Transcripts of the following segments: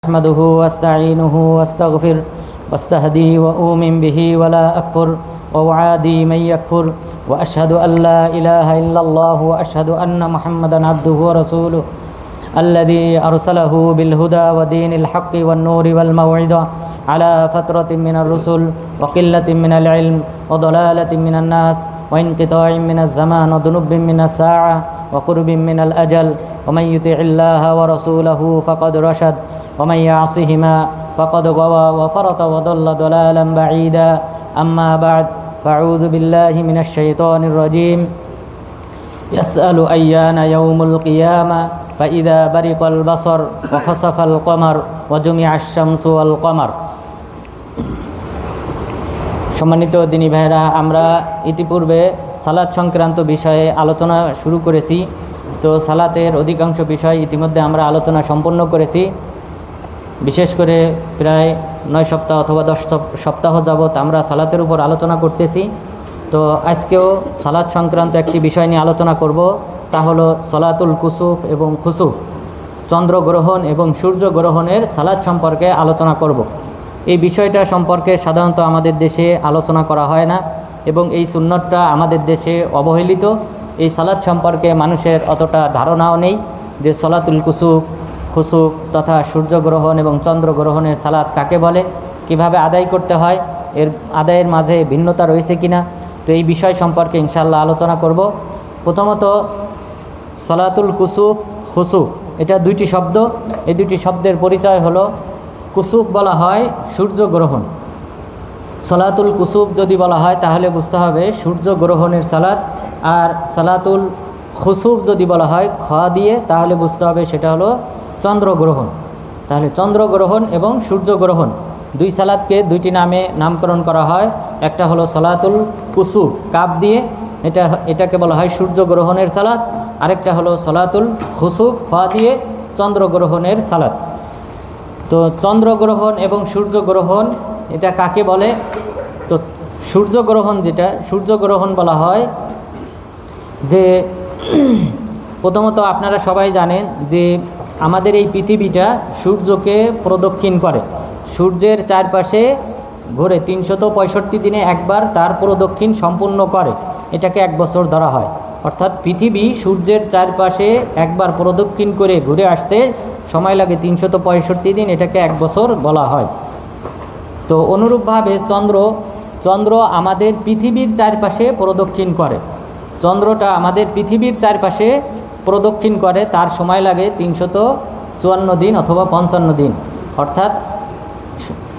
أحمده واستعينه واستغفر واستهدي وأؤمن به ولا أكفر وأعادي من يكفر وأشهد أن لا إله إلا الله وأشهد أن محمدا عبده ورسوله الذي أرسله بالهدى ودين الحق والنور والموعظة على فترة من الرسل وقلة من العلم وضلالة من الناس وانقطاع من الزمان وذنوب من الساعة وقرب من الأجل ومن يطع الله ورسوله فقد رشد ومن يعصهما فقد غوى وفرط وضل ضلالا بعيدا أما بعد فأعوذ بالله من الشيطان الرجيم يسأل أيان يوم القيامة فإذا برق البصر وخسف القمر وجمع الشمس والقمر। সম্মানিত দিনী ভাইরা, আমরা ইতিপূর্বে সালাত সংক্রান্ত বিষয়ে আলোচনা শুরু করেছি। তো সালাতের অধিকাংশ বিষয় ইতিমধ্যে আমরা আলোচনা সম্পন্ন করেছি। বিশেষ করে প্রায় 9 সপ্তাহ অথবা 10 সপ্তাহ যাবৎ আমরা সালাতের উপর আলোচনা করতেছি। তো আজকেও সালাত সংক্রান্ত একটি বিষয় নিয়ে আলোচনা করব, তা হলো সলাতুল কুসুফ এবং খুসুফ, চন্দ্রগ্রহণ এবং সূর্যগ্রহণের সালাত সম্পর্কে আলোচনা করব। এই বিষয়টা সম্পর্কে সাধারণত আমাদের দেশে আলোচনা করা হয় না এবং এই সুন্নতটা আমাদের দেশে অবহেলিত। এই সালাত সম্পর্কে মানুষের অতটা ধারণাও নেই যে সলাতুল কুসুফ, খুসুফ তথা সূর্যগ্রহণ এবং চন্দ্রগ্রহণের সালাত কাকে বলে, কিভাবে আদায় করতে হয়, এর আদায়ের মাঝে ভিন্নতা রয়েছে কিনা। তো এই বিষয় সম্পর্কে ইনশাআল্লাহ আলোচনা করব। প্রথমত সলাতুল কুসুফ, খুসুফ, এটা দুইটি শব্দ। এই দুইটি শব্দের পরিচয় হলো, কুসুফ বলা হয় সূর্যগ্রহণ। সলাতুল কুসুফ যদি বলা হয় তাহলে বুঝতে হবে সূর্যগ্রহণের সালাত, আর সালাতুল খুসুফ যদি বলা হয় খ দিয়ে তাহলে বুঝতে হবে সেটা হলো চন্দ্রগ্রহণ। তাহলে চন্দ্রগ্রহণ এবং সূর্যগ্রহণ দুই সালাতকে দুইটি নামে নামকরণ করা হয়। একটা হলো সলাতুল কুসুফ কাব দিয়ে, এটাকে বলা হয় সূর্যগ্রহণের সালাত। আরেকটা হলো সলাতুল খুসুফ খ দিয়ে চন্দ্রগ্রহণের সালাত। তো চন্দ্রগ্রহণ এবং সূর্যগ্রহণ এটা কাকে বলে? তো সূর্যগ্রহণ, যেটা সূর্যগ্রহণ বলা হয় যে, প্রথমত আপনারা সবাই জানেন যে আমাদের এই পৃথিবীটা সূর্যকে প্রদক্ষিণ করে, সূর্যের চারপাশে ঘুরে 365 দিনে একবার তার প্রদক্ষিণ সম্পূর্ণ করে। এটাকে 1 বছর ধরা হয়। অর্থাৎ পৃথিবী সূর্যের চারপাশে একবার প্রদক্ষিণ করে ঘুরে আসতে সময় লাগে 365 দিন, এটাকে 1 বছর বলা হয়। তো অনুরূপভাবে চন্দ্র আমাদের পৃথিবীর চারপাশে প্রদক্ষিণ করে। চন্দ্রটা আমাদের পৃথিবীর চারপাশে প্রদক্ষিণ করে, তার সময় লাগে 354 দিন অথবা 55 দিন, অর্থাৎ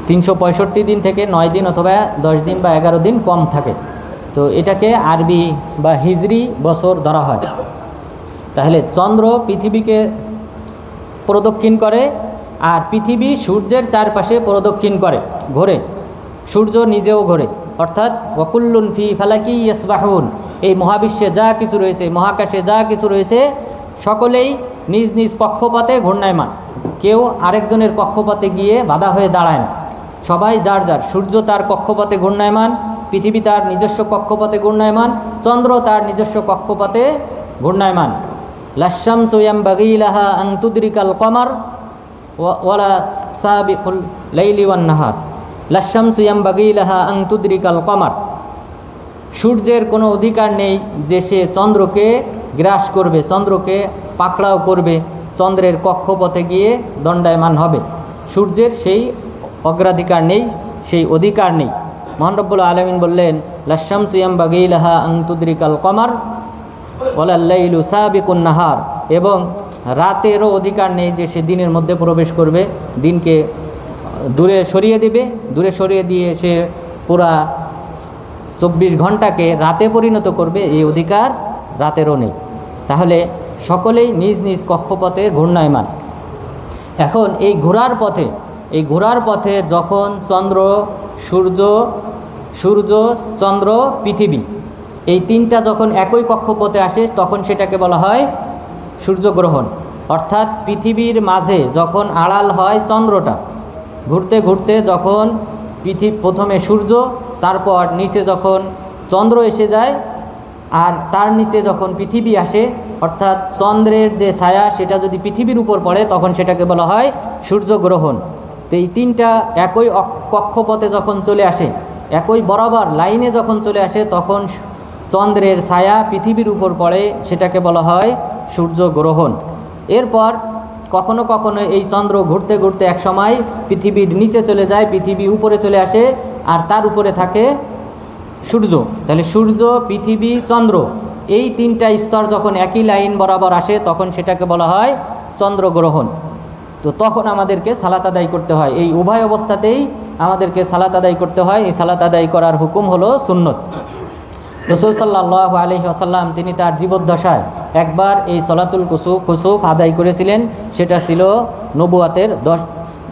365 দিন থেকে 9 দিন অথবা 10 দিন বা 11 দিন কম থাকে। তো এটাকে আরবি বা হিজরি বছর ধরা হয়। তাহলে চন্দ্র পৃথিবীকে প্রদক্ষিণ করে আর পৃথিবী সূর্যের চারপাশে প্রদক্ষিণ করে, ঘোরে। সূর্য নিজেও ঘোরে, অর্থাৎ ওয়াকুল্লুন ফি ফালাকি ইয়াসবাহুন, এই মহাবিশ্বে যা কিছু রয়েছে, মহাকাশে যা কিছু রয়েছে, সকলেই নিজ নিজ কক্ষপথে ঘূর্ণায়মান। কেউ আরেকজনের কক্ষপথে গিয়ে বাধা হয়ে দাঁড়ায় না, সবাই যার যার। সূর্য তার কক্ষপথে ঘূর্ণায়মান, পৃথিবী তার নিজস্ব কক্ষপথে ঘূর্ণায়মান, চন্দ্র তার নিজস্ব কক্ষপথে ঘূর্ণায়মান। লাশামসু ইয়ামবাগি লাহা আন তুদরিকাল কমার ওয়ালা সাবিকুল লাইলি ওয়ান নাহার। লাশামসু ইয়ামবাগি লাহা আন তুদরিকাল কমার, সূর্যের কোনো অধিকার নেই যে সে চন্দ্রকে গ্রাস করবে, চন্দ্রকে পাকড়াও করবে, চন্দ্রের কক্ষপথে গিয়ে দণ্ডায়মান হবে। সূর্যের সেই অগ্রাধিকার নেই, সেই অধিকার নেই। মহান রব্বুল আলামিন বললেন, লাশামসু ইয়ামবাগি লাহা আন তুদরিকাল কমার ওয়ালাল লাইলু সাবিকুন নাহার, এবং রাতেরও অধিকার নেই যে সে দিনের মধ্যে প্রবেশ করবে, দিনকে দূরে সরিয়ে দিবে, দূরে সরিয়ে দিয়ে সে পুরা 24 ঘন্টাকে রাতে পরিণত করবে, এই অধিকার রাতেরও নেই। তাহলে সকলেই নিজ নিজ কক্ষপথে ঘূর্ণায়মান। এখন এই ঘোরার পথে যখন সূর্য চন্দ্র পৃথিবী এই তিনটা যখন একই কক্ষপথে আসে তখন সেটাকে বলা হয় সূর্যগ্রহণ। অর্থাৎ পৃথিবীর মাঝে যখন আড়াল হয় চন্দ্রটা, ঘুরতে ঘুরতে যখন প্রথমে সূর্য, তারপর নিচে যখন চন্দ্র এসে যায়, আর তার নিচে যখন পৃথিবী আসে, অর্থাৎ চন্দ্রের যে ছায়া সেটা যদি পৃথিবীর উপর পড়ে তখন সেটাকে বলা হয় সূর্যগ্রহণ। তো এই তিনটা একই কক্ষপথে যখন চলে আসে, একই বরাবর লাইনে যখন চলে আসে, তখন চন্দ্রের ছায়া পৃথিবীর উপর পড়ে, সেটাকে বলা হয় সূর্যগ্রহণ। এরপর কখনো কখনো এই চন্দ্র ঘুরতে ঘুরতে এক সময় পৃথিবীর নিচে চলে যায়, পৃথিবী উপরে চলে আসে, আর তার উপরে থাকে সূর্য। তাহলে সূর্য, পৃথিবী, চন্দ্র, এই তিনটা স্তর যখন একই লাইন বরাবর আসে তখন সেটাকে বলা হয় চন্দ্রগ্রহণ। তো তখন আমাদেরকে সালাত আদায় করতে হয়, এই উভয় অবস্থাতেই আমাদেরকে সালাত আদায় করতে হয়। এই সালাত আদায় করার হুকুম হলো সুন্নত। রাসূল সাল্লাল্লাহু আলাইহি ওয়াসাল্লাম তিনি তার জীবদ্দশায় একবার এই সলাতুল কুসুফ আদায় করেছিলেন। সেটা ছিল নবুয়াতের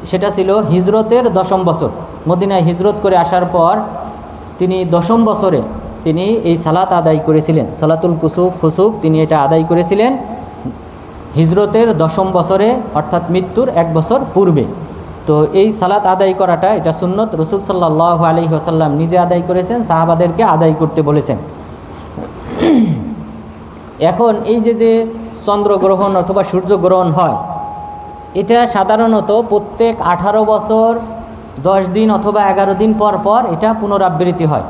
সেটা ছিল হিজরতের 10ম বছর। মদিনায় হিজরত করে আসার পর তিনি 10ম বছরে তিনি এই সালাত আদায় করেছিলেন। সালাতুল কুসুফ তিনি এটা আদায় করেছিলেন হিজরতের 10ম বছরে, অর্থাৎ মৃত্যুর 1 বছর পূর্বে। তো এই সালাত আদায় করাটা এটা সুন্নত। রাসূল সাল্লাল্লাহু আলাইহি ওয়াসাল্লাম নিজে আদায় করেছেন, সাহাবাদেরকে আদায় করতে বলেছেন। এখন এই যে চন্দ্রগ্রহণ অথবা সূর্যগ্রহণ হয়, এটা সাধারণত প্রত্যেক 18 বছর 10 দিন অথবা 11 দিন পর পর এটা পুনরাবৃত্তি হয়।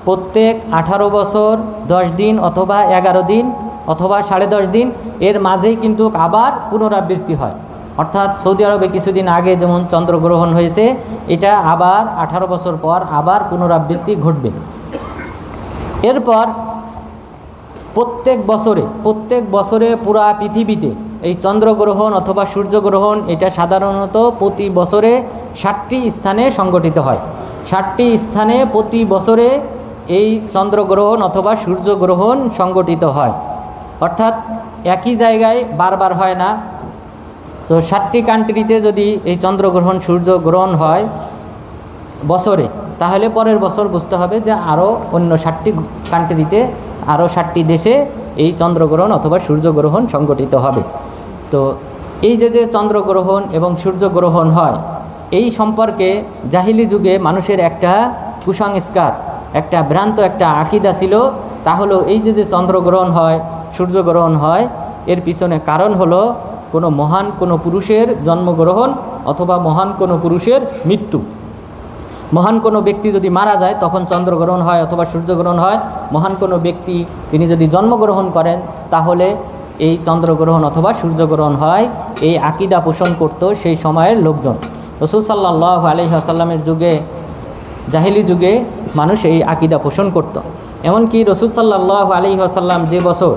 প্রত্যেক 18 বছর 10 দিন অথবা 11 দিন অথবা 10.5 দিন এর মাঝেই কিন্তু আবার পুনরাবৃত্তি হয়। অর্থাৎ সৌদি আরবে কিছুদিন আগে যেমন চন্দ্রগ্রহণ হয়েছে, এটা আবার 18 বছর পর আবার পুনরাবৃত্তি ঘটবে। এরপর প্রত্যেক বছরে পুরা পৃথিবীতে এই চন্দ্রগ্রহণ অথবা সূর্যগ্রহণ এটা সাধারণত প্রতি বছরে 60টি স্থানে সংগঠিত হয়। 60টি স্থানে প্রতি বছরে এই চন্দ্রগ্রহণ অথবা সূর্যগ্রহণ সংগঠিত হয়, অর্থাৎ একই জায়গায় বারবার হয় না। তো 60টি কান্ট্রিতে যদি এই চন্দ্রগ্রহণ সূর্যগ্রহণ হয় বছরে, তাহলে পরের বছর বুঝতে হবে যে আরও অন্য 60টি কান্ট্রিতে, আরও 60টি দেশে এই চন্দ্রগ্রহণ অথবা সূর্যগ্রহণ সংগঠিত হবে। তো এই যে চন্দ্রগ্রহণ এবং সূর্যগ্রহণ হয়, এই সম্পর্কে জাহিলি যুগে মানুষের একটা কুসংস্কার, একটা ভ্রান্ত একটা আকিদা ছিল। তা হলো এই যে চন্দ্রগ্রহণ হয়, সূর্যগ্রহণ হয়, এর পিছনে কারণ হলো কোনো মহান কোনো পুরুষের জন্মগ্রহণ অথবা মহান কোনো পুরুষের মৃত্যু। মহান কোনো ব্যক্তি যদি মারা যায় তখন চন্দ্রগ্রহণ হয় অথবা সূর্যগ্রহণ হয়। মহান কোনো ব্যক্তি তিনি যদি জন্মগ্রহণ করেন তাহলে এই চন্দ্রগ্রহণ অথবা সূর্যগ্রহণ হয়। এই আকিদা পোষণ করত সেই সময়ের লোকজন। রাসূল সাল্লাল্লাহু আলাইহি ওয়াসাল্লামের যুগে, জাহিলি যুগে মানুষ এই আকিদা পোষণ করত। এমনকি রাসূল সাল্লাল্লাহু আলাইহি ওয়াসাল্লাম যে বছর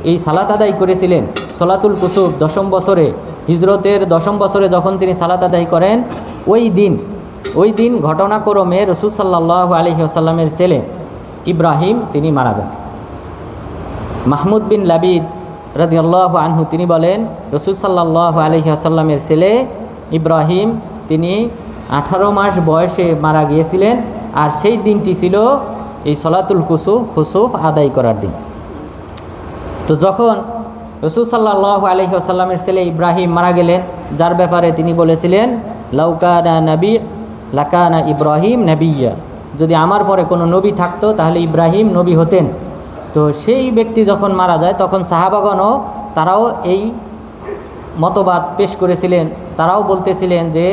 এই সালাত আদায় করেছিলেন, সলাতুল কুসুফ 10ম বছরে, হিজরতের 10ম বছরে যখন তিনি সালাত আদায় করেন, ওই দিন ঘটনাক্রমে রাসূল সাল্লাল্লাহু আলাইহি ওয়াসাল্লামের ছেলে ইব্রাহিম তিনি মারা যান। মাহমুদ বিন লাবিদ রাদিয়াল্লাহু আনহু তিনি বলেন, রাসূল সাল্লাল্লাহু আলাইহি ওয়াসাল্লামের ছেলে ইব্রাহিম তিনি 18 মাস বয়সে মারা গিয়েছিলেন। আর সেই দিনটি ছিল এই সলাতুল কুসুফ আদায় করার দিন। তো যখন রাসূল সাল্লাল্লাহু আলাইহি ওয়াসাল্লামের ছেলে ইব্রাহিম মারা গেলেন, যার ব্যাপারে তিনি বলেছিলেন লাউকানা নবী লাকানা ইব্রাহিম নবিয়্যা, যদি আমার পরে কোনো নবী থাকতো তাহলে ইব্রাহিম নবী হতেন। তো সেই ব্যক্তি যখন মারা যায় তখন সাহাবাগণও তারাও এই মতবাদ পেশ করেছিলেন। তারাও বলতেছিলেন যে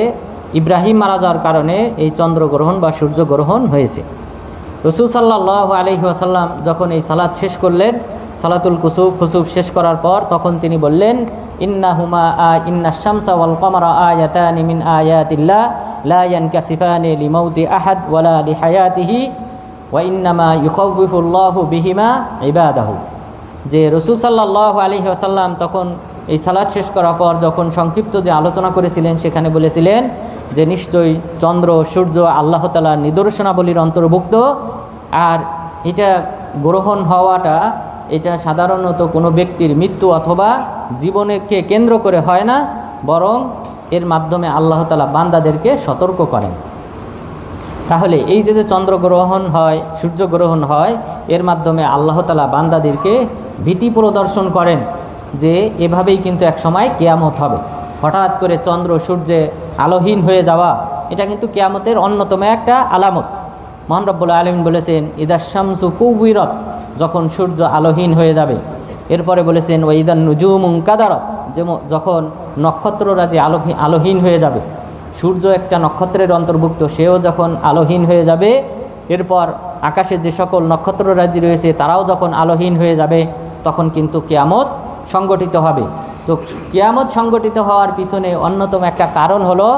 ইব্রাহিম মারা যাওয়ার কারণে এই চন্দ্রগ্রহণ বা সূর্যগ্রহণ হয়েছে। রাসূল সাল্লাল্লাহু আলাইহি ওয়াসাল্লাম যখন এই সালাত শেষ করলেন, সালাতুল কুসুফ শেষ করার পর তখন তিনি বললেন, ইন্নাশ শামসা ওয়াল কমারা আয়াতানি মিন আয়াতিল্লাহ লা ইয়ানকাসিফানি লিমাউতি আহাদ ওয়ালা লিহায়াতিহি ওয়া ইন্নামা ইউখাউফিফুল্লাহু বিহিমা ইবাদাহু। যে রাসূল সাল্লাল্লাহু আলাইহি ওয়াসাল্লাম তখন এই সালাত শেষ করার পর যখন সংক্ষিপ্ত যে আলোচনা করেছিলেন, সেখানে বলেছিলেন যে নিশ্চয়ই চন্দ্র সূর্য আল্লাহ তাআলার নিদর্শনাবলীর অন্তর্ভুক্ত। আর এটা গ্রহণ হওয়াটা এটা সাধারণত কোনো ব্যক্তির মৃত্যু অথবা জীবনকে কেন্দ্র করে হয় না, বরং এর মাধ্যমে আল্লাহ তাআলা বান্দাদেরকে সতর্ক করেন। তাহলে এই যে চন্দ্রগ্রহণ হয়, সূর্যগ্রহণ হয়, এর মাধ্যমে আল্লাহ তাআলা বান্দাদেরকে ভীতি প্রদর্শন করেন যে এভাবেই কিন্তু এক সময় কিয়ামত হবে। হঠাৎ করে চন্দ্র সূর্যে আলোহীন হয়ে যাওয়া এটা কিন্তু কিয়ামতের অন্যতম একটা আলামত। মহান রব্বুল আলামিন বলেছেন, ইদাশ শামসু কুবিরত, যখন সূর্য আলোহীন হয়ে যাবে। এরপরে বলেছেন ওয়াইদান নুজুমুন কাদারাত, যেমন যখন নক্ষত্ররা যে আলোহীন হয়ে যাবে, সূর্য একটা নক্ষত্রের অন্তর্ভুক্ত, সেও যখন আলোহীন হয়ে যাবে, এরপর আকাশে যে সকল নক্ষত্ররাজি রয়েছে তারাও যখন আলোহীন হয়ে যাবে, তখন কিন্তু কিয়ামত সংগঠিত হবে। তো কিয়ামত সংগঠিত হওয়ার পিছনে অন্যতম একটা কারণ হলো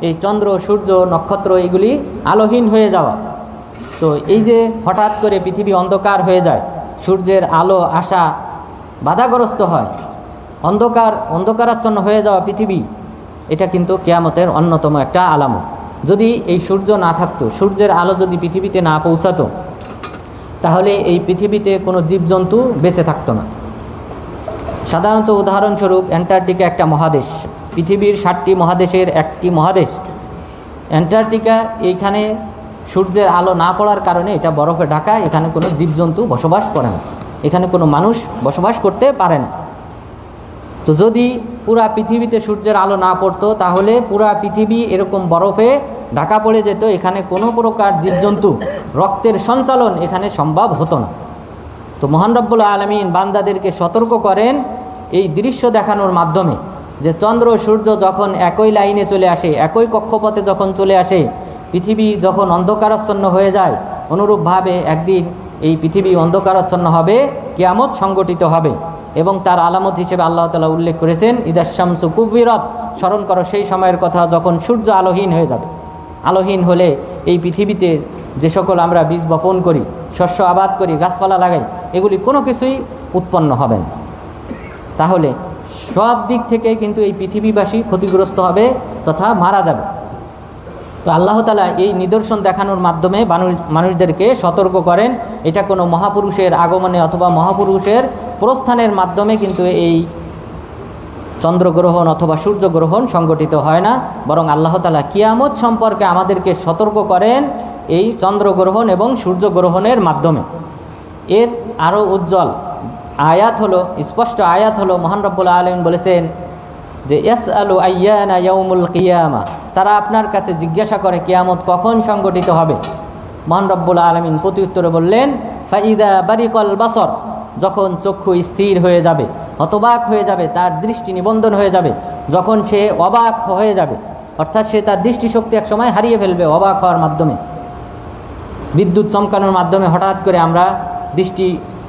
এই চন্দ্র, সূর্য, নক্ষত্র এগুলি আলোহীন হয়ে যাওয়া। তো এই যে হঠাৎ করে পৃথিবী অন্ধকার হয়ে যায়, সূর্যের আলো আসা বাধাগ্রস্ত হয়, অন্ধকারাচ্ছন্ন হয়ে যাওয়া পৃথিবী, এটা কিন্তু কিয়ামতের অন্যতম একটা আলামত। যদি এই সূর্য না থাকতো, সূর্যের আলো যদি পৃথিবীতে না পৌঁছাতো, তাহলে এই পৃথিবীতে কোনো জীবজন্তু বেঁচে থাকতো না। সাধারণত উদাহরণস্বরূপ অ্যান্টার্কটিকা একটা মহাদেশ, পৃথিবীর 7টি মহাদেশের একটি মহাদেশ অ্যান্টার্কটিকা। এইখানে সূর্যের আলো না পড়ার কারণে এটা বরফে ঢাকা, এখানে কোনো জীবজন্তু বসবাস করে না, এখানে কোনো মানুষ বসবাস করতে পারে না। তো যদি পুরা পৃথিবীতে সূর্যের আলো না পড়তো, তাহলে পুরা পৃথিবী এরকম বরফে ঢাকা পড়ে যেত, এখানে কোনো প্রকার জীবজন্তু, রক্তের সঞ্চালন এখানে সম্ভব হতো না। তো মহান রব্বুল আলামিন বান্দাদেরকে সতর্ক করেন এই দৃশ্য দেখানোর মাধ্যমে, যে চন্দ্র সূর্য যখন একই লাইনে চলে আসে, একই কক্ষপথে যখন চলে আসে, পৃথিবী যখন অন্ধকারাচ্ছন্ন হয়ে যায়, অনুরূপভাবে একদিন এই পৃথিবী অন্ধকারাচ্ছন্ন হবে, কিয়ামত সংগঠিত হবে। এবং তার আলামত হিসেবে আল্লাহ তাআলা উল্লেখ করেছেন ইদাশ শামসু কুবিরাত, স্মরণ করো সেই সময়ের কথা যখন সূর্য আলোহীন হয়ে যাবে। আলোহীন হলে এই পৃথিবীতে যে সকল আমরা বীজ বপন করি, শস্য আবাদ করি, গাছপালা লাগাই, এগুলি কোনো কিছুই উৎপন্ন হবে না। তাহলে সব দিক থেকে কিন্তু এই পৃথিবীবাসী ক্ষতিগ্রস্ত হবে তথা মারা যাবে। তো আল্লাহ তাআলা এই নিদর্শন দেখানোর মাধ্যমে মানুষদেরকে সতর্ক করেন, এটা কোনো মহাপুরুষের আগমনে অথবা মহাপুরুষের প্রস্থানের মাধ্যমে কিন্তু এই চন্দ্রগ্রহণ অথবা সূর্যগ্রহণ সংগঠিত হয় না, বরং আল্লাহ তাআলা কিয়ামত সম্পর্কে আমাদেরকে সতর্ক করেন এই চন্দ্রগ্রহণ এবং সূর্যগ্রহণের মাধ্যমে। এর আরও উজ্জ্বল আয়াত হলো, স্পষ্ট আয়াত হলো, মহান রব্বুল আলামিন বলেছেন যে ইয়াসআলু আইয়ানা ইয়াউমুল কিয়ামা, তারা আপনার কাছে জিজ্ঞাসা করে কিয়ামত কখন সংগঠিত হবে। মহান রব্বুল আলামিন প্রত্যুত্তরে বললেন ফাইদা বারিকাল বাসর, যখন চক্ষু স্থির হয়ে যাবে, হতবাক হয়ে যাবে, তার দৃষ্টি নিবন্ধন হয়ে যাবে, যখন সে অবাক হয়ে যাবে, অর্থাৎ সে তার দৃষ্টিশক্তি এক সময় হারিয়ে ফেলবে অবাক হওয়ার মাধ্যমে। বিদ্যুৎ চমকানোর মাধ্যমে হঠাৎ করে আমরা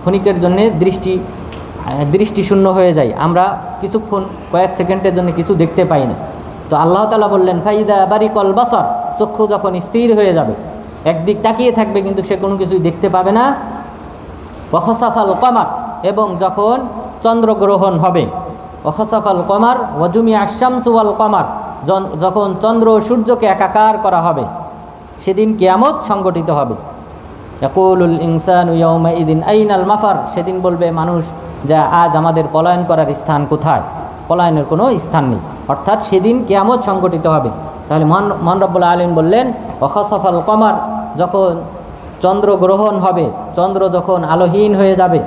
ক্ষণিকের জন্য দৃষ্টি শূন্য হয়ে যায়, আমরা কিছুক্ষণ কয়েক সেকেন্ডের জন্য কিছু দেখতে পাই না। তো আল্লাহ তাআলা বললেন ফাইদা বারিকাল বাসর, চক্ষু যখন স্থির হয়ে যাবে, একদিক তাকিয়ে থাকবে কিন্তু সে কোনো কিছুই দেখতে পাবে না। ওয়াখসাফাল কমার, এবং যখন চন্দ্রগ্রহণ হবে, ওয়াখসাফাল কমার ওয়াজুমিআশ শামসু ওয়াল কমার, যখন চন্দ্র সূর্যকে একাকার করা হবে, সেদিন কিয়ামত সংগঠিত হবে। ইয়াকুলুল ইনসানু ইয়াউমাইদিন আইনাল মাফার, সেদিন বলবে মানুষ যে আজ আমাদের পলায়ন করার স্থান কোথায়, পলায়নের কোনো স্থান নেই, অর্থাৎ সেদিন কিয়ামত সংগঠিত হবে। তাহলে মহান রব্বুল আলামিন বললেন ওয়াখসাফাল কমার, যখন চন্দ্রগ্রহণ হবে, চন্দ্র যখন আলোহীন হয়ে যাবে,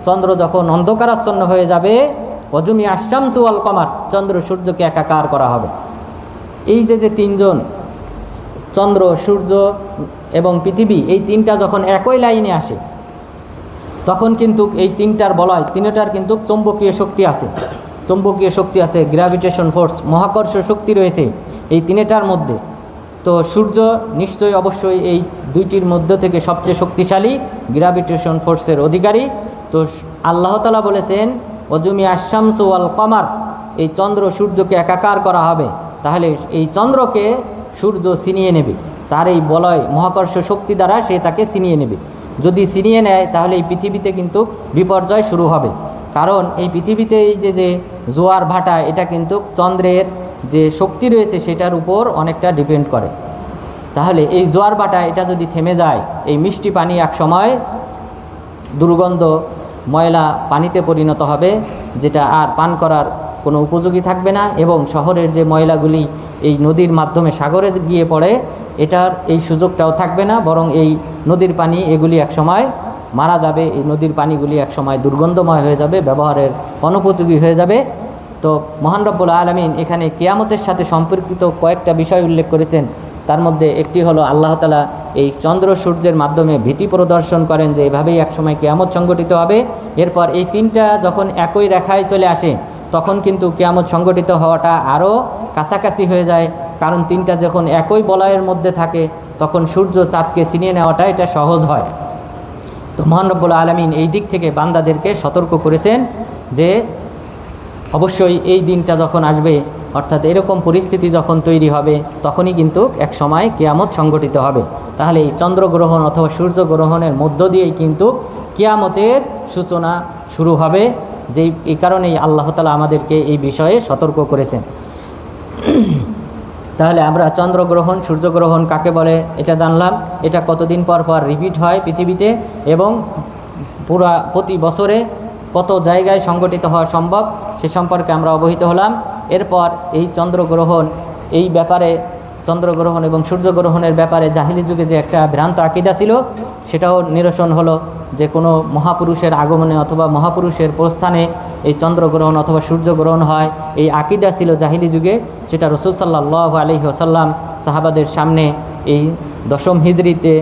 চন্দ্র যখন অন্ধকারাচ্ছন্ন হয়ে যাবে, ওয়াজুমিআশ শামসু ওয়াল কমার, চন্দ্র সূর্যকে একাকার করা হবে। এই যে তিনজন, চন্দ্র, সূর্য এবং পৃথিবী, এই তিনটা যখন একই লাইনে আসে, তখন কিন্তু এই তিনটার বলয়, তিনটার কিন্তু চৌম্বকীয় শক্তি আছে, গ্র্যাভিটেশন ফোর্স, মহাকর্ষ শক্তি রয়েছে এই তিনটার মধ্যে। তো সূর্য নিশ্চয়ই অবশ্যই এই দুইটির মধ্য থেকে সবচেয়ে শক্তিশালী, গ্র্যাভিটেশন ফোর্সের অধিকারী। তো আল্লাহ তাআলা বলেছেন ওয়াজুমিআশ শামসু ওয়াল কমার, এই চন্দ্র সূর্যকে একাকার করা হবে। তাহলে এই চন্দ্রকে সূর্য ছিনিয়ে নেবে, তার এই বলয় মহাকর্ষ শক্তি দ্বারা সে তাকে ছিনিয়ে নেবে। যদি ছিনিয়ে নেয় তাহলে এই পৃথিবীতে কিন্তু বিপর্যয় শুরু হবে, কারণ এই পৃথিবীতে এই যে জোয়ার ভাটা, এটা কিন্তু চন্দ্রের যে শক্তি রয়েছে সেটার উপর অনেকটা ডিপেন্ড করে। তাহলে এই জোয়ার ভাটা এটা যদি থেমে যায়, এই মিষ্টি পানি এক সময় দুর্গন্ধ ময়লা পানিতে পরিণত হবে, যেটা আর পান করার কোনো উপযোগী থাকবে না, এবং শহরের যে ময়লাগুলি এই নদীর মাধ্যমে সাগরে গিয়ে পড়ে, এটার এই সুযোগটাও থাকবে না, বরং এই নদীর পানি এগুলি একসময় মারা যাবে, এই নদীর পানিগুলি একসময় দুর্গন্ধময় হয়ে যাবে, ব্যবহারের অনুপযোগী হয়ে যাবে। তো মহান রব্বুল আলামিন এখানে কিয়ামতের সাথে সম্পর্কিত কয়েকটা বিষয় উল্লেখ করেছেন, তার মধ্যে একটি হলো আল্লাহ তাআলা এই চন্দ্র সূর্যের মাধ্যমে ভীতি প্রদর্শন করেন যে এভাবেই একসময় কিয়ামত সংগঠিত হবে। এরপর এই তিনটা যখন একই রেখায় চলে আসে তখন কিন্তু কিয়ামত সংগঠিত হওয়াটা আরও কাছাকাছি হয়ে যায়, কারণ তিনটা যখন একই বলয়ের মধ্যে থাকে তখন সূর্য চাঁদকে ছিনিয়ে নেওয়াটা এটা সহজ হয়। তো মহান রব্বুল আলামিন এই দিক থেকে বান্দাদেরকে সতর্ক করেছেন যে অবশ্যই এই দিনটা যখন আসবে, অর্থাৎ এরকম পরিস্থিতি যখন তৈরি হবে তখনই কিন্তু এক সময় কিয়ামত সংগঠিত হবে। তাহলে এই চন্দ্রগ্রহণ অথবা সূর্যগ্রহণের মধ্য দিয়েই কিন্তু কিয়ামতের সূচনা শুরু হবে, যেই এই কারণেই আল্লাহ তাআলা আমাদেরকে এই বিষয়ে সতর্ক করেছেন। তাহলে আমরা চন্দ্রগ্রহণ সূর্যগ্রহণ কাকে বলে এটা জানলাম, এটা কতদিন পর পর রিপিট হয় পৃথিবীতে এবং প্রতি বছরে কত জায়গায় সংগঠিত হওয়া সম্ভব সে সম্পর্কে আমরা অবহিত হলাম। এরপর এই চন্দ্রগ্রহণ এই ব্যাপারে চন্দ্রগ্রহণ এবং সূর্যগ্রহণের ব্যাপারে জাহিলি যুগে যে একটা ভ্রান্ত আকীদা ছিল সেটাও নিরসন হলো, যে কোনো মহাপুরুষের আগমনে অথবা মহাপুরুষের প্রস্থানে এই চন্দ্রগ্রহণ অথবা সূর্যগ্রহণ হয়, এই আকীদা ছিল জাহিলি যুগে। সেটা রাসূল সাল্লাল্লাহু আলাইহি ওয়াসাল্লাম সাহাবাদের সামনে এই 10ম হিজরিতে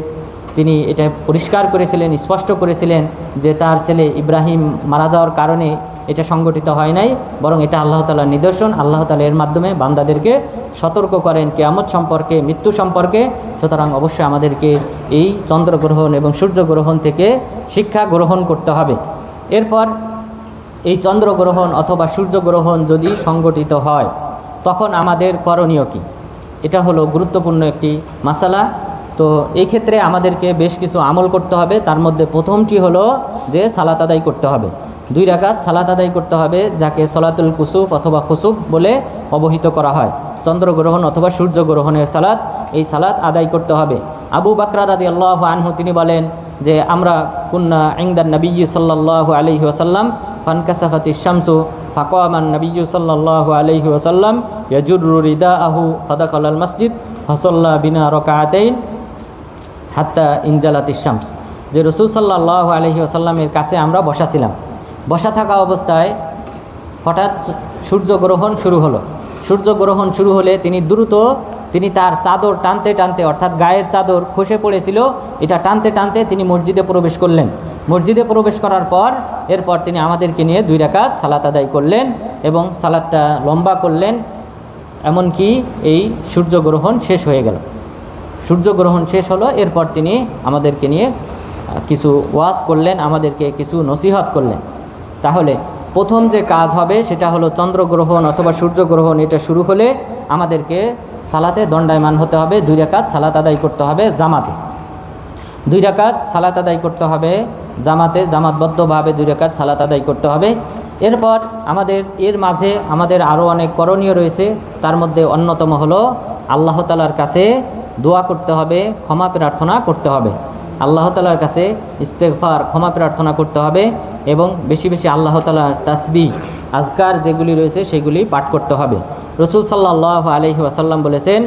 তিনি এটা পরিষ্কার করেছিলেন, স্পষ্ট করেছিলেন যে তার ছেলে ইব্রাহিম মারা যাওয়ার কারণে এটা সংগঠিত হয় নাই, বরং এটা আল্লাহ তাআলার নিদর্শন। আল্লাহ তাআলা এর মাধ্যমে বান্দাদেরকে সতর্ক করেন কিয়ামত সম্পর্কে, মৃত্যু সম্পর্কে। সুতরাং অবশ্যই আমাদেরকে এই চন্দ্রগ্রহণ এবং সূর্যগ্রহণ থেকে শিক্ষা গ্রহণ করতে হবে। এরপর এই চন্দ্রগ্রহণ অথবা সূর্যগ্রহণ যদি সংগঠিত হয় তখন আমাদের করণীয় কী, এটা হলো গুরুত্বপূর্ণ একটি মাসালা। তো এই ক্ষেত্রে আমাদেরকে বেশ কিছু আমল করতে হবে। তার মধ্যে প্রথমটি হলো যে সালাত আদায় করতে হবে, 2 রাকাত সালাত আদায় করতে হবে, যাকে সলাতুল কুসুফ অথবা খুসুফ বলে অবহিত করা হয়। চন্দ্রগ্রহণ অথবা সূর্যগ্রহণের সালাত, এই সালাত আদায় করতে হবে। আবু বকর রাদিয়াল্লাহু আনহু তিনি বলেন যে আমরা কুন্না ইনদান নবী সাল্লাল্লাহু আলাইহি ওয়াসাল্লাম ফানকাসাফাতিশ শামসু ফাকামান নবী সাল্লাল্লাহু আলাইহি ওয়াসাল্লাম ইয়াজুরু রিদাআহু ফাদাখালাল মসজিদ ফাসাল্লা বিনা রাকাতাইন হাত্তা ইনজালাতিশ শামস। যে রাসূল সাল্লাল্লাহু আলাইহি ওয়াসাল্লামের কাছে আমরা বসা ছিলাম, বসা থাকা অবস্থায় হঠাৎ সূর্যগ্রহণ শুরু হলো। সূর্যগ্রহণ শুরু হলে তিনি তার চাদর টানতে টানতে, অর্থাৎ গায়ের চাদর খসে পড়েছিল, এটা টানতে টানতে তিনি মসজিদে প্রবেশ করলেন। মসজিদে প্রবেশ করার পর এরপর তিনি আমাদেরকে নিয়ে 2 রাকাত সালাত আদায় করলেন এবং সালাতটা লম্বা করলেন, এমনকি এই সূর্যগ্রহণ শেষ হয়ে গেল। সূর্যগ্রহণ শেষ হলো, এরপর তিনি আমাদেরকে নিয়ে কিছু ওয়াজ করলেন, আমাদেরকে কিছু নসিহত করলেন। তাহলে প্রথম যে কাজ হবে সেটা হলো চন্দ্রগ্রহণ অথবা সূর্যগ্রহণ এটা শুরু হলে আমাদেরকে সালাতে দণ্ডায়মান হতে হবে, 2 রাকাত সালাত আদায় করতে হবে জামাতে। 2 রাকাত সালাত আদায় করতে হবে জামাতে, জামাতবদ্ধভাবে 2 রাকাত সালাত আদায় করতে হবে। এরপর এর মাঝে আমাদের আরও অনেক করণীয় রয়েছে। তার মধ্যে অন্যতম হলো আল্লাহ তাআলার কাছে দোয়া করতে হবে, ক্ষমা প্রার্থনা করতে হবে। আল্লাহ তাআলার কাছে ইস্তেগফার, ক্ষমা প্রার্থনা করতে হবে এবং বেশি বেশি আল্লাহ তাআলার তাসবিহ, আজকার যেগুলি রয়েছে সেগুলি পাঠ করতে হবে। রাসূল সাল্লাল্লাহু আলাইহি ওয়াসাল্লাম বলেছেন,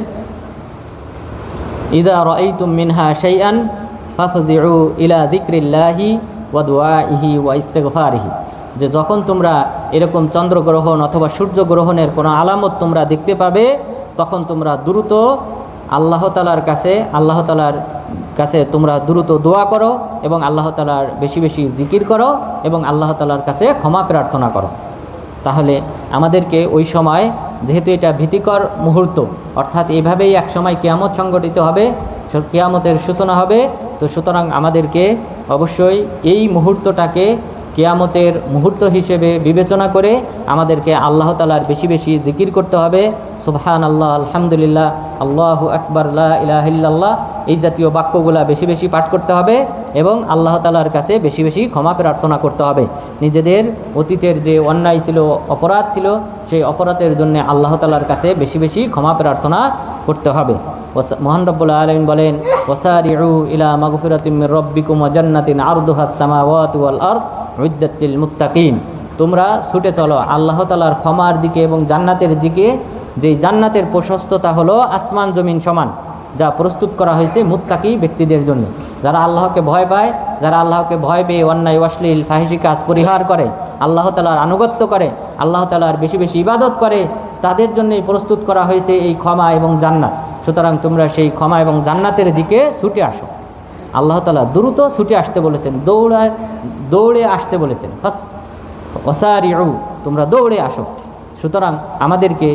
ইযা রাআইতুম মিনহা শাইআন ফাফজিউ ইলা যিকরিল্লাহি ওয়া দুআইহি ওয়া ইস্তিগফারিহি। যে যখন তোমরা এরকম চন্দ্রগ্রহণ অথবা সূর্যগ্রহণের কোনো আলামত তোমরা দেখতে পাবে তখন তোমরা দ্রুত আল্লাহ তাআলার কাছে তোমরা দ্রুত দোয়া করো এবং আল্লাহ তাআলার বেশি বেশি জিকির করো এবং আল্লাহ তাআলার কাছে ক্ষমা প্রার্থনা করো। তাহলে আমাদেরকে ওই সময়, যেহেতু এটা ভীতিকর মুহূর্ত, অর্থাৎ এইভাবেই এক সময় কিয়ামত সংগঠিত হবে, কিয়ামতের সূচনা হবে, তো সুতরাং আমাদেরকে অবশ্যই এই মুহূর্তটাকে কিয়ামতের মুহূর্ত হিসেবে বিবেচনা করে আমাদেরকে আল্লাহ তাআলার বেশি বেশি জিকির করতে হবে। সুবহানাল্লাহ, আলহামদুলিল্লাহ, আল্লাহু আকবার, লা ইলাহা ইল্লাল্লাহ, এই জাতীয় বাক্যগুলা বেশি বেশি পাঠ করতে হবে এবং আল্লাহ তাআলার কাছে বেশি বেশি ক্ষমা প্রার্থনা করতে হবে। নিজেদের অতীতের যে অন্যায় ছিল, অপরাধ ছিল, সেই অপরাধের জন্য আল্লাহ তাআলার কাছে বেশি বেশি ক্ষমা প্রার্থনা করতে হবে। মহান রব্বুল আলামিন বলেন, ওয়াসারিউ ইলা মাগফিরাতিম মির রাব্বিকুম ওয়া জান্নাতিন আরদুহাস সামাওয়াতু ওয়াল আরদ উইদ্দাত লিল মুত্তাকিন। তোমরা ছুটে চলো আল্লাহ তাআলার ক্ষমার দিকে এবং জান্নাতের দিকে, যে জান্নাতের প্রশস্ততা হলো আসমান জমিন সমান, যা প্রস্তুত করা হয়েছে মুত্তাকি ব্যক্তিদের জন্য। যারা আল্লাহকে ভয় পায়, যারা আল্লাহকে ভয় পেয়ে অন্যায় অশ্লীল ফাহিশি কাজ পরিহার করে, আল্লাহ তাআলার আনুগত্য করে, আল্লাহ তাআলার বেশি বেশি ইবাদত করে, তাদের জন্যই প্রস্তুত করা হয়েছে এই ক্ষমা এবং জান্নাত। সুতরাং তোমরা সেই ক্ষমা এবং জান্নাতের দিকে ছুটে আসো। আল্লাহ তাআলা দ্রুত ছুটে আসতে বলেছেন, দৌড়ে আসতে বলেছেন, ওয়াসারিউ, তোমরা দৌড়ে আসো। সুতরাং আমাদেরকে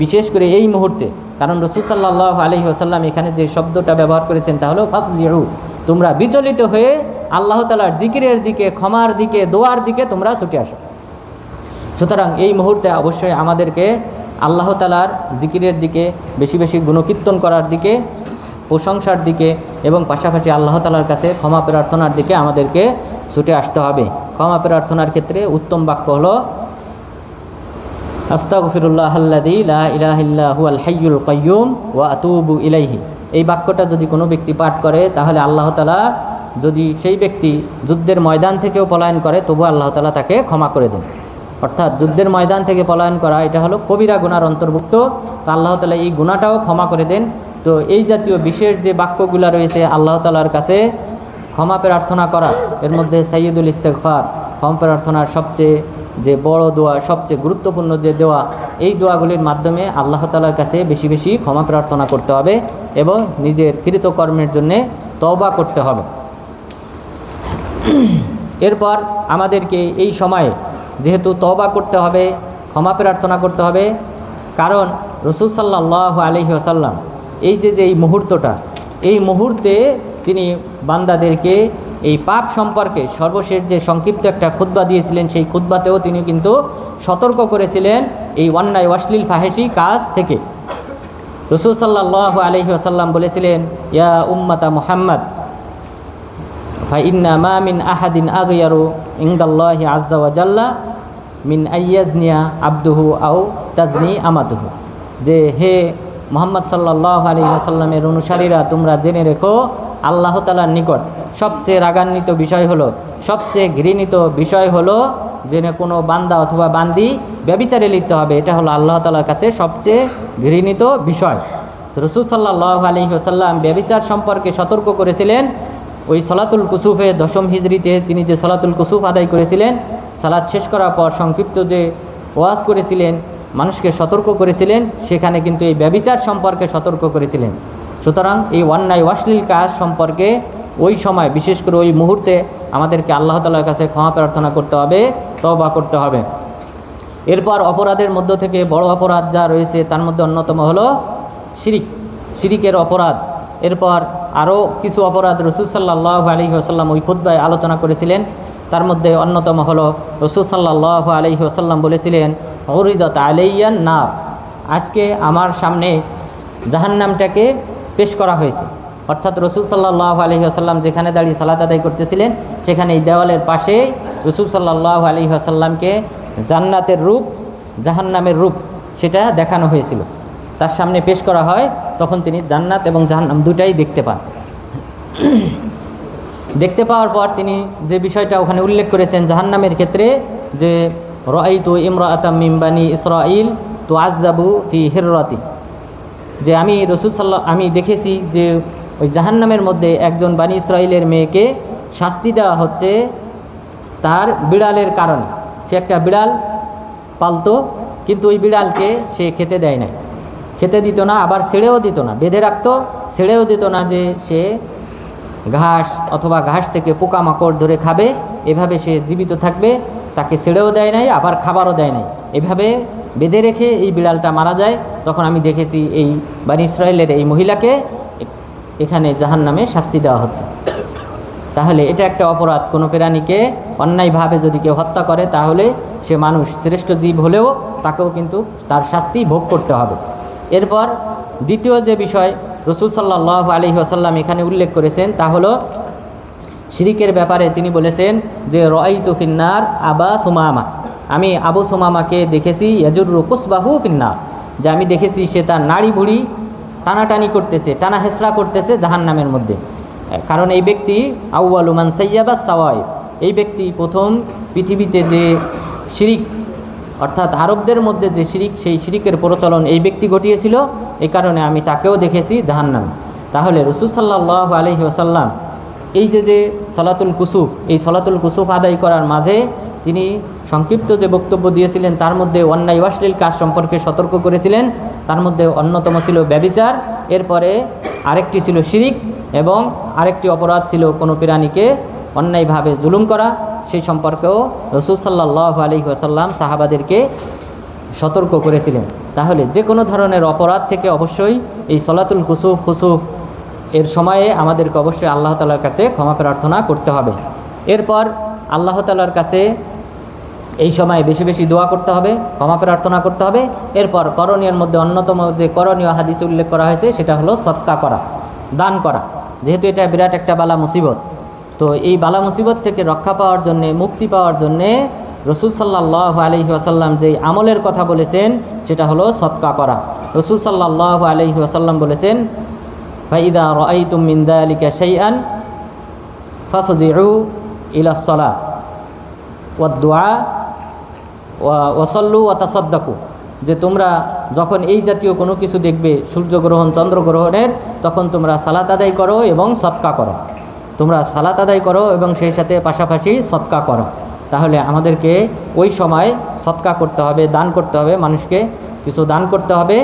বিশেষ করে এই মুহূর্তে, কারণ রাসূল সাল্লাল্লাহু আলাইহি ওয়াসাল্লাম এখানে যে শব্দটা ব্যবহার করেছেন তা হলো ফাফজিউ, তোমরা বিচলিত হয়ে আল্লাহ তাআলার জিকিরের দিকে, ক্ষমার দিকে, দোয়ার দিকে তোমরা ছুটে আসো। সুতরাং এই মুহূর্তে অবশ্যই আমাদেরকে আল্লাহ তাআলার জিকিরের দিকে, বেশি বেশি গুণকীর্তন করার দিকে, প্রশংসার দিকে এবং পাশাপাশি আল্লাহ তাআলার কাছে ক্ষমা প্রার্থনার দিকে আমাদেরকে ছুটে আসতে হবে। ক্ষমা প্রার্থনার ক্ষেত্রে উত্তম বাক্য হলো আস্তাগফিরুল্লাহাল্লাযী লা ইলাহা ইল্লা হুয়াল হাইয়ুল কাইয়্যুম ওয়া আতুবু ইলাইহি। এই বাক্যটা যদি কোনো ব্যক্তি পাঠ করে তাহলে আল্লাহ তাআলা, যদি সেই ব্যক্তি যুদ্ধের ময়দান থেকেও পলায়ন করে তবু আল্লাহ তাআলা তাকে ক্ষমা করে দেন। অর্থাৎ যুদ্ধের ময়দান থেকে পলায়ন করা এটা হলো কবিরা গুনার অন্তর্ভুক্ত, তা আল্লাহ তাআলা এই গুনাহটাও ক্ষমা করে দেন। তো এই জাতীয় বিশেষ যে বাক্যগুলো রয়েছে আল্লাহ তাআলার কাছে ক্ষমা প্রার্থনা করা, এর মধ্যে সাইয়্যিদুল ইস্তিগফার, ক্ষমা প্রার্থনার সবচেয়ে যে বড় দোয়া, সবচেয়ে গুরুত্বপূর্ণ যে দোয়া, এই দোয়াগুলির মাধ্যমে আল্লাহ তাআলার কাছে বেশি বেশি ক্ষমা প্রার্থনা করতে হবে এবং নিজের কৃতকর্মের জন্যে তওবা করতে হবে। এরপর আমাদেরকে এই সময়ে যেহেতু তওবা করতে হবে, ক্ষমা প্রার্থনা করতে হবে, কারণ রাসূল সাল্লাল্লাহু আলাইহি ওয়াসাল্লাম এই যে এই মুহূর্তটা, এই মুহূর্তে তিনি বান্দাদেরকে এই পাপ সম্পর্কে সর্বশেষ যে সংক্ষিপ্ত একটা খুতবা দিয়েছিলেন, সেই খুতবাতেও তিনি কিন্তু সতর্ক করেছিলেন এই অন্যায় অশ্লীল ফাহেসি কাজ থেকে। রাসূল সাল্লাল্লাহু আলাইহি ওয়াসাল্লাম বলেছিলেন, ইয়া উম্মাতা মুহাম্মদ ফাইন্না মা মিন আহাদিন আগয়ারু ইনদাল্লাহি আযজা ওয়া জাল্লা মিন আইয়াজনিয়া আবদুহু আও তাজনি আমাতুহু। যে হে মুহাম্মদ সাল্লাল্লাহু আলাইহি ওয়াসাল্লামের অনুসারীরা, তোমরা জেনে রেখো আল্লাহ তাআলার নিকট সবচেয়ে রাগান্বিত বিষয় হলো, সবচেয়ে ঘৃণিত বিষয় হলো যেন কোনো বান্দা অথবা বান্দি ব্যভিচারে লিপ্ত হবে। এটা হলো আল্লাহ তাআলার কাছে সবচেয়ে ঘৃণিত বিষয়। তো রাসূল সাল্লাল্লাহু আলাইহি ওয়াসাল্লাম ব্যভিচার সম্পর্কে সতর্ক করেছিলেন। ওই সলাতুল কুসুফে 10ম হিজরিতে তিনি যে সলাতুল কুসুফ আদায় করেছিলেন, সালাত শেষ করার পর সংক্ষিপ্ত যে ওয়াজ করেছিলেন, মানুষকে সতর্ক করেছিলেন, সেখানে কিন্তু এই ব্যভিচার সম্পর্কে সতর্ক করেছিলেন। সুতরাং এই অন্যায় অশ্লীল কাজ সম্পর্কে ওই সময়, বিশেষ করে ওই মুহূর্তে আমাদেরকে আল্লাহ তাআলার কাছে ক্ষমা প্রার্থনা করতে হবে, তওবা করতে হবে। এরপর অপরাধের মধ্য থেকে বড় অপরাধ যা রয়েছে তার মধ্যে অন্যতম হলো শিরিক, শিরিকের অপরাধ। এরপর আরও কিছু অপরাধ রাসূল সাল্লাল্লাহু আলাইহি ওয়াসাল্লাম ওই খুতবায় আলোচনা করেছিলেন। তার মধ্যে অন্যতম হলো রাসূল সাল্লাল্লাহু আলাইহি ওয়াসাল্লাম বলেছিলেন, উরিদাত আলাইয়ান নার, আজকে আমার সামনে জাহান্নামটাকে পেশ করা হয়েছে। অর্থাৎ রাসূল সাল্লাল্লাহু আলাইহি ওয়াসাল্লাম যেখানে দাঁড়িয়ে সালাত আদায় করতেছিলেন, সেখানে এই দেওয়ালের পাশে রাসূল সাল্লাল্লাহু আলাইহি ওয়াসাল্লামকে জান্নাতের রূপ, জাহান্নামের রূপ সেটা দেখানো হয়েছিল, তার সামনে পেশ করা হয়। তখন তিনি জান্নাত এবং জাহান্নাম দুটাই দেখতে পান। দেখতে পাওয়ার পর তিনি যে বিষয়টা ওখানে উল্লেখ করেছেন জাহান্নামের ক্ষেত্রে, যে রাআইতু ইমরাআতাম মিন বানি ইসরাঈল তুআযাবু ফি হিররাতি, যে আমি দেখেছি যে ওই জাহান্নামের মধ্যে একজন বানি ইসরাঈলের মেয়েকে শাস্তি দেওয়া হচ্ছে তার বিড়ালের কারণে। সে একটা বিড়াল পালতো, কিন্তু ওই বিড়ালকে সে খেতে দেয় নাই, খেতে দিত না, আবার ছেড়েও দিত না, বেঁধে রাখতো, ছেড়েও দিত না যে সে ঘাস অথবা ঘাস থেকে পোকামাকড় ধরে খাবে, এভাবে সে জীবিত থাকবে, তাকে ছেড়েও দেয় নাই, আবার খাবারও দেয় নাই, এভাবে বেঁধে রেখে এই বিড়ালটা মারা যায়। তখন আমি দেখেছি এই বানি ইসরাঈলের এই মহিলাকে এখানে জাহান্নামে শাস্তি দেওয়া হচ্ছে। তাহলে এটা একটা অপরাধ। কোনো প্রাণীকে অন্যায়ভাবে যদি কেউ হত্যা করে তাহলে সে মানুষ, শ্রেষ্ঠ জীব হলেও তাকেও কিন্তু তার শাস্তি ভোগ করতে হবে। এরপর দ্বিতীয় যে বিষয় রাসূল সাল্লাল্লাহু আলাইহি ওয়াসাল্লাম এখানে উল্লেখ করেছেন তা হলো শিরিকের ব্যাপারে। তিনি বলেছেন যে রাআইতু ফিন্নার আবা সুমামা, আমি আবু সুমামাকে দেখেছি ইয়াজুরু কুসবাহু ফিন্নার, যে আমি দেখেছি সে তার নাড়ি ভুড়ি টানাটানি করতেছে, টানা হেসরা করতেছে জাহান্নামের মধ্যে। কারণ এই ব্যক্তি আউয়ালু মান সাইয়াবা সাওয়াইব, এই ব্যক্তি প্রথম পৃথিবীতে যে শিরিক, অর্থাৎ আরবদের মধ্যে যে শিরিক, সেই শিরিকের প্রচলন এই ব্যক্তি ঘটিয়েছিল। এই কারণে আমি তাকেও দেখেছি জাহান্নামে। তাহলে রাসূল সাল্লাল্লাহু আলাইহি ওয়াসাল্লাম এই যে সলাতুল কুসুফ, এই সলাতুল কুসুফ আদায় করার মাঝে তিনি সংক্ষিপ্ত যে বক্তব্য দিয়েছিলেন তার মধ্যে অন্যায় অশ্লীল কাজ সম্পর্কে সতর্ক করেছিলেন। তার মধ্যে অন্যতম ছিল ব্যভিচার, এরপরে আরেকটি ছিল শিরিক, এবং আরেকটি অপরাধ ছিল কোনো প্রাণীকে অন্যায়ভাবে জুলুম করা। সেই সম্পর্কেও রাসূল সাল্লাল্লাহু আলাইহি ওয়াসাল্লাম সাহাবাদেরকে সতর্ক করেছিলেন। তাহলে যে কোনো ধরনের অপরাধ থেকে অবশ্যই এই সলাতুল খুসুফ এর সময়ে আমাদেরকে অবশ্যই আল্লাহ তাআলার কাছে ক্ষমা প্রার্থনা করতে হবে। এরপর আল্লাহ তাআলার কাছে এই সময় বেশি বেশি দোয়া করতে হবে, ক্ষমা প্রার্থনা করতে হবে। এরপর করণীয়ের মধ্যে অন্যতম যে করণীয় হাদিসে উল্লেখ করা হয়েছে সেটা হলো সদকা করা, দান করা। যেহেতু এটা বিরাট একটা বালা মুসিবত, তো এই বালা মুসিবত থেকে রক্ষা পাওয়ার জন্যে, মুক্তি পাওয়ার জন্যে রাসূল সাল্লাল্লাহু আলাইহি ওয়াসাল্লাম যেই আমলের কথা বলেছেন সেটা হলো সদকা করা। রাসূল সাল্লাল্লাহু আলাইহি ওয়াসাল্লাম বলেছেন, ফাইদা রাআইতুম মিন যালিকা শাইআন ফাফজিউ ইলা সলাহ ওয়াদ দুআ ওয়াসাল্লু ওয়া তাসাদ্দাকু, যে তোমরা যখন এই জাতীয় কোনো কিছু দেখবে, সূর্যগ্রহণ চন্দ্রগ্রহণের, তখন তোমরা সালাত আদায় করো এবং সদকা করো। তোমরা সালাত আদায় করো এবং সেই সাথে পাশাপাশি সদকা করো। তাহলে আমাদেরকে ওই সময় সদকা করতে হবে, দান করতে হবে, মানুষকে কিছু দান করতে হবে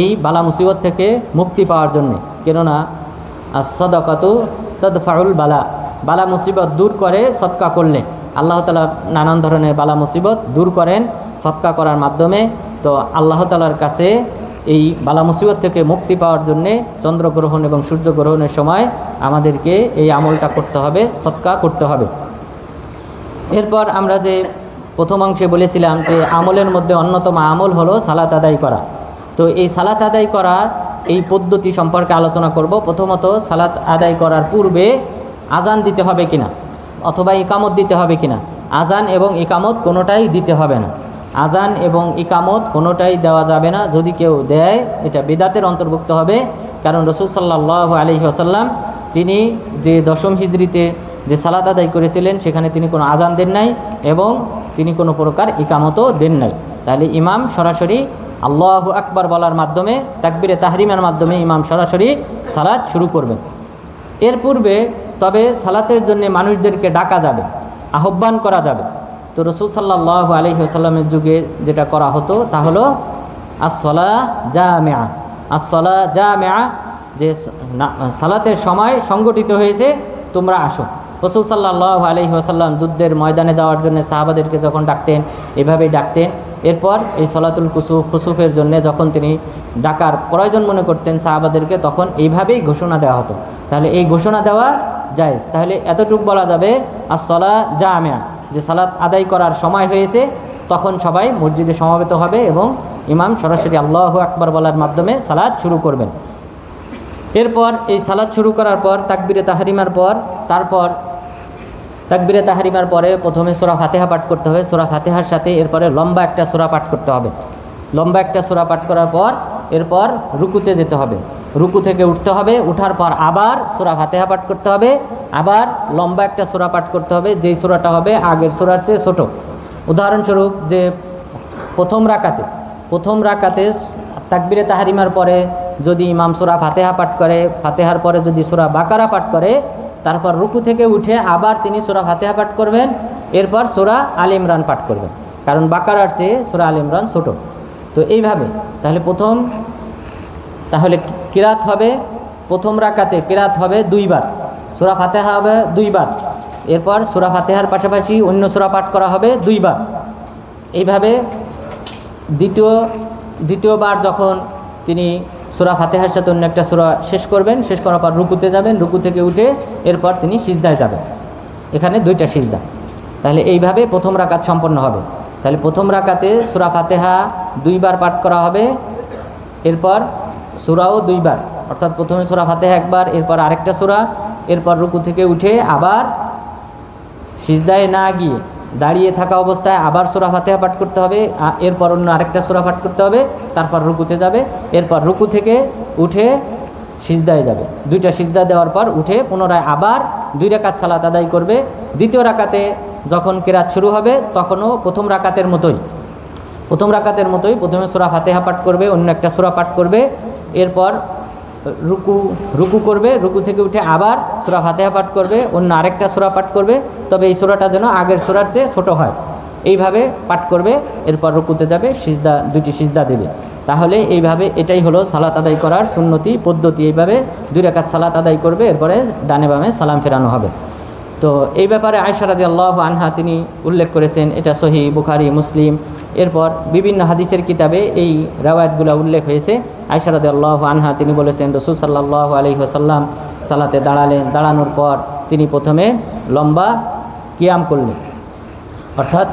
এই বালা মুসিবত থেকে মুক্তি পাওয়ার জন্যে। কেননা as-সাদাকাতু তাদফাউল বালা, বালা মুসিবত দূর করে সদকা করলে। আল্লাহ তাআলা নানান ধরনের বালা মুসিবত দূর করেন সদকা করার মাধ্যমে। তো আল্লাহ তাআলার কাছে এই বালা মুসিবত থেকে মুক্তি পাওয়ার জন্যে চন্দ্রগ্রহণ এবং সূর্যগ্রহণের সময় আমাদেরকে এই আমলটা করতে হবে, সদকা করতে হবে। এরপর আমরা যে প্রথম অংশে বলেছিলাম যে আমলের মধ্যে অন্যতম আমল হলো সালাত আদায় করা। তো এই সালাত আদায় করার এই পদ্ধতি সম্পর্কে আলোচনা করব। প্রথমত, সালাত আদায় করার পূর্বে আজান দিতে হবে কিনা, অথবা ইকামত দিতে হবে কিনা। আজান এবং ইকামত কোনোটাই দিতে হবে না। আজান এবং ইকামত কোনোটাই দেওয়া যাবে না। যদি কেউ দেয় এটা বিদআতের অন্তর্ভুক্ত হবে। কারণ রাসূল সাল্লাল্লাহু আলাইহি ওয়াসাল্লাম তিনি যে 10ম হিজরিতে যে সালাত আদায় করেছিলেন সেখানে তিনি কোনো আজান দেন নাই এবং তিনি কোনো প্রকার ইকামতও দেন নাই। তাহলে ইমাম সরাসরি আল্লাহু আকবার বলার মাধ্যমে, তাকবীরে তাহরিমের মাধ্যমে ইমাম সরাসরি সালাত শুরু করবেন। এর পূর্বে তবে সালাতের জন্য মানুষদেরকে ডাকা যাবে, আহ্বান করা যাবে। তো রাসূল সাল্লাল্লাহু আলাইহি ওয়াসাল্লামের যুগে যেটা করা হতো তা হলো as-সালাহ জামিআ, as-সালাহ জামিআ, যে সালাতের সময় সংগঠিত হয়েছে, তোমরা আসো। রাসূল সাল্লাল্লাহু আলাইহি ওয়াসাল্লাম যুদ্ধের ময়দানে যাওয়ার জন্য সাহাবাদেরকে যখন ডাকতেন এভাবেই ডাকতেন। এরপর এই সলাতুল খুসুফের জন্য যখন তিনি ডাকার প্রয়োজন মনে করতেন সাহাবাদেরকে, তখন এইভাবেই ঘোষণা দেওয়া হতো। তাহলে এই ঘোষণা দেওয়া জায়েজ। তাহলে এতটুকু বলা যাবে as-সালাহ জামিআ, যে সালাত আদায় করার সময় হয়েছে, তখন সবাই মসজিদে সমবেত হবে এবং ইমাম সরাসরি আল্লাহু আকবার বলার মাধ্যমে সালাত শুরু করবেন। এরপর এই সালাত শুরু করার পর তাকবীরে তাহরিমার পর, তারপর তাকবীরে তাহরিমার পরে প্রথমে সূরা ফাতিহা পাঠ করতে হবে। সূরা ফাতিহার সাথে এরপরে লম্বা একটা সূরা পাঠ করতে হবে। লম্বা একটা সূরা পাঠ করার পর এরপর রুকুতে যেতে হবে, রুকু থেকে উঠতে হবে, উঠার পর আবার সূরা ফাতিহা পাঠ করতে হবে, আবার লম্বা একটা সূরা পাঠ করতে হবে, যেই সূরাটা হবে আগের সূরার চেয়ে ছোট। উদাহরণস্বরূপ, যে প্রথম রাকাতে তাকবীরে তাহরিমার পরে যদি ইমাম সূরা ফাতিহা পাঠ করে, ফাতিহার পরে যদি সূরা বাকারা পাঠ করে, তারপর রুকু থেকে উঠে আবার তিনি সূরা ফাতিহা পাঠ করবেন, এরপর সূরা আলে ইমরান পাঠ করবেন, কারণ বাকারার চেয়ে সূরা আলে ইমরান ছোট। তো এইভাবে তাহলে কিরাত হবে, প্রথম রাকাতে কিরাত হবে 2 বার, সূরা ফাতিহা হবে 2 বার, এরপর সূরা ফাতিহার পাশাপাশি অন্য সূরা পাঠ করা হবে 2 বার। এইভাবে দ্বিতীয়বার যখন তিনি সূরা ফাতিহার সাথে অন্য একটা সূরা শেষ করবেন, শেষ করার পর রুকুতে যাবেন, রুকু থেকে উঠে এরপর তিনি সিজদায় যাবেন। এখানে 2টা সিজদা। তাহলে এইভাবে প্রথম রাকাত সম্পন্ন হবে। তাহলে প্রথম রাকাতে সূরা ফাতিহা 2 বার পাঠ করা হবে, এরপর সূরাও 2 বার, অর্থাৎ প্রথমে সূরা ফাতিহা 1 বার, এরপর আরেকটা সূরা, এরপর রুকু থেকে উঠে আবার সিজদায় না গিয়ে দাঁড়িয়ে থাকা অবস্থায় আবার সূরা ফাতিহা পাঠ করতে হবে, এরপর অন্য আরেকটা সূরা পাঠ করতে হবে, তারপর রুকুতে যাবে, এরপর রুকু থেকে উঠে সিজদায় যাবে। 2টা সিজদা দেওয়ার পর উঠে পুনরায় আবার 2 রাকাত সালাত আদায় করবে। দ্বিতীয় রাকাতে যখন কিরাত শুরু হবে তখনও প্রথম রাকাতের মতোই প্রথমে সূরা ফাতিহা পাঠ করবে, অন্য একটা সূরা পাঠ করবে, এরপর রুকু করবে, রুকু থেকে উঠে আবার সূরা ফাতিহা পাঠ করবে, অন্য আরেকটা সূরা পাঠ করবে, তবে এই সূরাটা যেন আগের সূরার চেয়ে ছোট হয়, এইভাবে পাঠ করবে। এরপর রুকুতে যাবে, সিজদা 2টি সিজদা দেবে। তাহলে এইভাবে এটাই হলো সালাত আদায় করার সুন্নতি পদ্ধতি। এইভাবে 2 রাকাত সালাত আদায় করবে, এরপরে ডানে বামে সালাম ফেরানো হবে। তো এই ব্যাপারে আয়েশা রাদিয়াল্লাহু আনহা তিনি উল্লেখ করেছেন, এটা সহিহ বুখারী, মুসলিম, এরপর বিভিন্ন হাদিসের কিতাবে এই রাওয়ায়াতগুলো উল্লেখ হয়েছে। আয়েশা রাদিয়াল্লাহু আনহা তিনি বলেছেন, রাসূল সাল্লাল্লাহু আলাইহি ওয়াসাল্লাম সালাতে দাঁড়ালেন, দাঁড়ানোর পর তিনি প্রথমে লম্বা কিয়াম করলেন, অর্থাৎ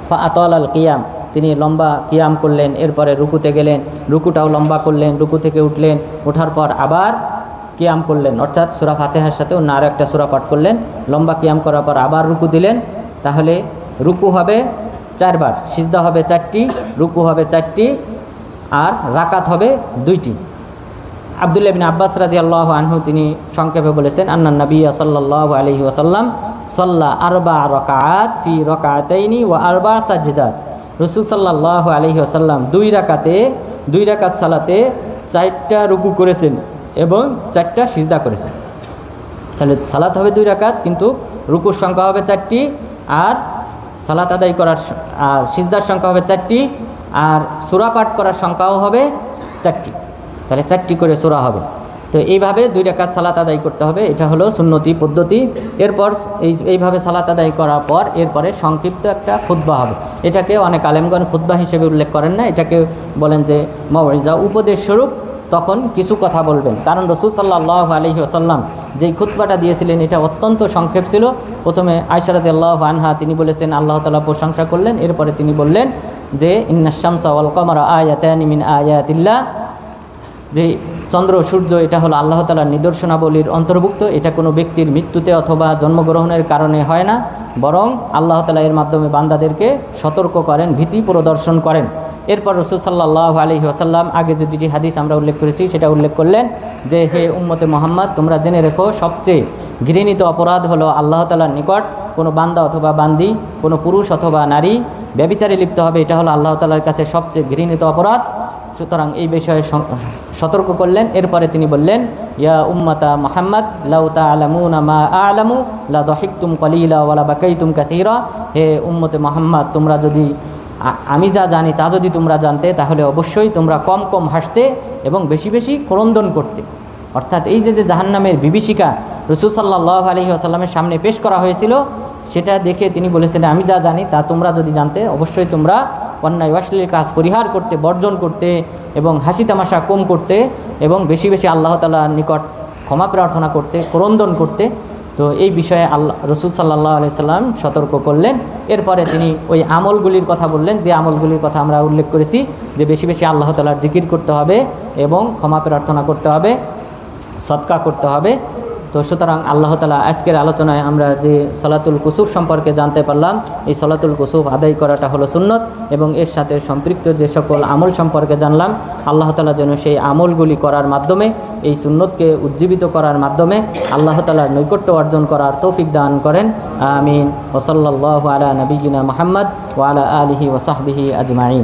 ফাআতাল আল কিয়াম, তিনি লম্বা কিয়াম করলেন। এরপরে রুকুতে গেলেন, রুকুটাও লম্বা করলেন, রুকু থেকে উঠলেন, ওঠার পর আবার কিয়াম করলেন, অর্থাৎ সূরা ফাতিহার সাথে অন্য আরও একটা সূরা পাঠ করলেন। লম্বা কিয়াম করার পর আবার রুকু দিলেন, তাহলে রুকু হবে 4 বার, সিজদা হবে 4টি, রুকু হবে 4টি, আর রাকাত হবে 2টি। আব্দুল্লাহ ইবনে আব্বাস রাদিয়াল্লাহু আনহু তিনি সংক্ষেপে বলেছেন, আন্নান নবী সাল্লাল্লাহু আলাইহি ওয়াসাল্লাম সাল্লা 4 রাকাত ফি রাকাতাইনি ওয়া 4 সাজদাত। রাসূল সাল্লাল্লাহু আলাইহি ওয়াসাল্লাম 2 রাকাত সালাতে 4টা রুকু করেছেন এবং 4টা সিজদা করেছেন। তাহলে সালাত হবে 2 রাকাত, কিন্তু রুকুর সংখ্যা হবে 4টি, আর সালাত আদায় করার আর সিজদার সংখ্যা হবে 4টি, আর সূরা পাঠ করার সংখ্যাও হবে 4টি। তাহলে 4টি করে সূরা হবে। তো এইভাবে 2 রাকাত সালাত আদায় করতে হবে, এটা হলো সুন্নতি পদ্ধতি। এরপর এইভাবে সালাত আদায় করার পর এরপরে সংক্ষিপ্ত একটা খুতবা হবে। এটাকে অনেক আলেমগণ খুতবা হিসেবে উল্লেখ করেন না, এটাকে বলেন যে মাউইজা, উপদেশ স্বরূপ তখন কিছু কথা বলবেন। কারণ রাসূল সাল্লাল্লাহু আলাইহি ওয়াসাল্লাম যেই খুতবাটা দিয়েছিলেন এটা অত্যন্ত সংক্ষেপ ছিল। প্রথমে আয়েশা রাদিয়াল্লাহু আনহা তিনি বলেছেন, আল্লাহ তাআলা প্রশংসা করলেন, এরপরে তিনি বললেন যে ইন্নাশ শামসা ওয়াল কমারা আয়াতানি মিন আয়াতিল্লাহ, যে চন্দ্র সূর্য এটা হলো আল্লাহ তাআলার নিদর্শনাবলীর অন্তর্ভুক্ত। এটা কোনো ব্যক্তির মৃত্যুতে অথবা জন্মগ্রহণের কারণে হয় না, বরং আল্লাহ তাআলা এর মাধ্যমে বান্দাদেরকে সতর্ক করেন, ভীতি প্রদর্শন করেন। এরপর রাসূল সাল্লাল্লাহু আলাইহি ওয়াসাল্লাম আগে যে 2টি হাদিস আমরা উল্লেখ করেছি সেটা উল্লেখ করলেন যে, হে উম্মতে মুহাম্মদ, তোমরা জেনে রেখো সবচেয়ে ঘৃণিত অপরাধ হলো আল্লাহ তাআলার নিকট কোনো বান্দা অথবা বান্দি, কোনো পুরুষ অথবা নারী ব্যভিচারে লিপ্ত হবে। এটা হলো আল্লাহ তাআলার কাছে সবচেয়ে ঘৃণিত অপরাধ। সুতরাং এই বিষয়ে সতর্ক করলেন। এরপরে তিনি বললেন, ইয়া উম্মাতা মুহাম্মদ লাউ তা'লামুনা মা আ'লামু লা দাহিকতুম কলিলা ওয়া লা বাকাইতুম কাসীরা। হে উম্মতে মুহাম্মদ, তোমরা যদি আমি যা জানি তা যদি তোমরা জানতে, তাহলে অবশ্যই তোমরা কম কম হাসতে এবং বেশি বেশি ক্রন্দন করতে। অর্থাৎ এই যে জাহান্নামের বিভীষিকা রাসূল সাল্লাল্লাহু আলাইহি ওয়াসাল্লামের সামনে পেশ করা হয়েছিল, সেটা দেখে তিনি বলেছেন, আমি যা জানি তা তোমরা যদি জানতে, অবশ্যই তোমরা অন্যায় অশ্লীল কাজ পরিহার করতে, বর্জন করতে এবং হাসি তামাশা কম করতে এবং বেশি বেশি আল্লাহ তাআলার নিকট ক্ষমা প্রার্থনা করতে, ক্রন্দন করতে। তো এই বিষয়ে রাসূল সাল্লাল্লাহু আলাইহি সাল্লাম সতর্ক করলেন। এরপরে তিনি ওই আমলগুলির কথা বললেন, যে আমলগুলির কথা আমরা উল্লেখ করেছি, যে বেশি বেশি আল্লাহ তাআলার জিকির করতে হবে এবং ক্ষমা প্রার্থনা করতে হবে, সদকা করতে হবে। তো সুতরাং আল্লাহ তাআলা আজকের আলোচনায় আমরা যে সালাতুল কুসুফ সম্পর্কে জানতে পারলাম, এই সালাতুল কুসুফ আদায় করাটা হলো সুন্নত, এবং এর সাথে সম্পৃক্ত যে সকল আমল সম্পর্কে জানলাম, আল্লাহ তাআলা যেন সেই আমলগুলি করার মাধ্যমে, এই সুন্নতকে উজ্জীবিত করার মাধ্যমে আল্লাহ তাআলার নৈকট্য অর্জন করার তৌফিক দান করেন। আমিন। ওয়া সাল্লাল্লাহু আলা নবিয়িনা মুহাম্মদ ওয়া আলা আলিহি ওয়া সাহবিহি আজমাইন।